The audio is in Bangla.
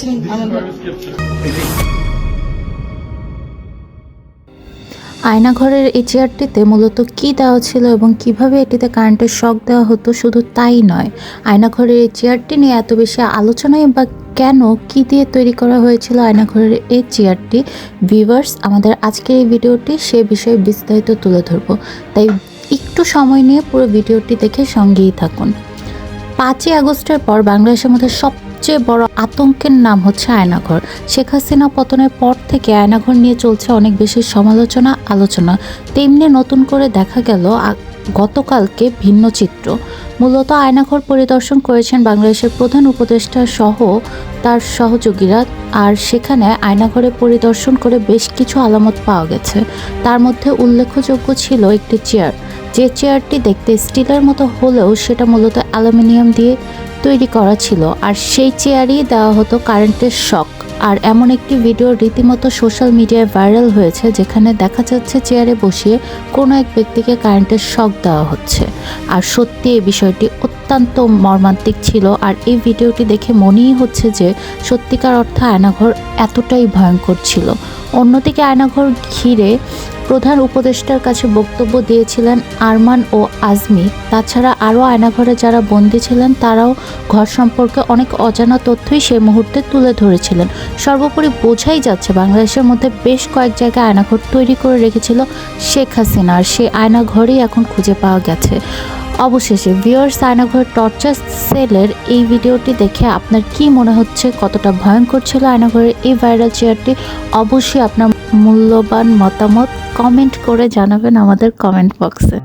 watching আয়নাঘরের এই চেয়ারটিতে মূলত কি দেওয়া ছিল এবং কিভাবে এটিতে কারেন্টের শক দেওয়া হতো শুধু তাই নয়, আয়নাঘরের এই চেয়ারটি নিয়ে এত বেশি আলোচনায় বা কেন কি দিয়ে তৈরি করা হয়েছিল আয়নাঘরের এই চেয়ারটি, ভিউয়ার্স আমাদের আজকের এই ভিডিওটি সে বিষয়ে বিস্তারিত তুলে ধরব। তাই একটু সময় নিয়ে পুরো ভিডিওটি দেখে সঙ্গেই থাকুন। 5ই আগস্টের পর বাংলাদেশের মধ্যে সবচেয়ে বড় আতঙ্কের নাম হচ্ছে আয়নাঘর। শেখ হাসিনা পতনের পর থেকে আয়নাঘর নিয়ে চলছে অনেক বেশি সমালোচনা আলোচনা। তেমনি নতুন করে দেখা গেল গতকালকে ভিন্ন চিত্র। মূলত আয়নাঘর পরিদর্শন করেছেন বাংলাদেশের প্রধান উপদেষ্টা সহ তার সহযোগীরা, আর সেখানে আয়নাঘরে পরিদর্শন করে বেশ কিছু আলামত পাওয়া গেছে। তার মধ্যে উল্লেখযোগ্য ছিল একটি চেয়ার, যে চেয়ারটি দেখতে স্টিলের মতো হলেও সেটা মূলত অ্যালুমিনিয়াম দিয়ে তৈরি করা ছিল, আর সেই চেয়ারই দেওয়া হতো কারেন্টের শক। আর এমন একটি ভিডিও রীতিমতো সোশ্যাল মিডিয়ায় ভাইরাল হয়েছে, যেখানে দেখা যাচ্ছে চেয়ারে বসিয়ে কোনো এক ব্যক্তিকে কারেন্টের শক দেওয়া হচ্ছে। আর সত্যি এই বিষয়টি অত্যন্ত মর্মান্তিক ছিল, আর এই ভিডিওটি দেখে মনেই হচ্ছে যে সত্যিকার অর্থে আয়নাঘর এতটাই ভয়ঙ্কর ছিল। অন্যদিকে আয়নাঘর ঘিরে প্রধান উপদেষ্টার কাছে বক্তব্য দিয়েছিলেন আরমান ও আজমি। তাছাড়া আরও আয়নাঘরে যারা বন্দী ছিলেন তারাও ঘর সম্পর্কে অনেক অজানা তথ্যই সেই মুহূর্তে তুলে ধরেছিলেন। সর্বোপরি বোঝাই যাচ্ছে বাংলাদেশের মধ্যে বেশ কয়েক জায়গায় আয়নাঘর তৈরি করে রেখেছিল শেখ হাসিনা, আর সেই আয়নাঘরই এখন খুঁজে পাওয়া গেছে। অবশেষে ভিউয়ার্স, আয়নাঘর টর্চার সেলের এই ভিডিওটি দেখে আপনার কি মনে হচ্ছে, কতটা ভয়ঙ্কর ছিল আয়নাঘরের এই ভাইরাল চেয়ারটি? অবশ্যই আপনার মূল্যবান মতামত কমেন্ট করে জানাবেন আমাদের কমেন্ট বক্সে।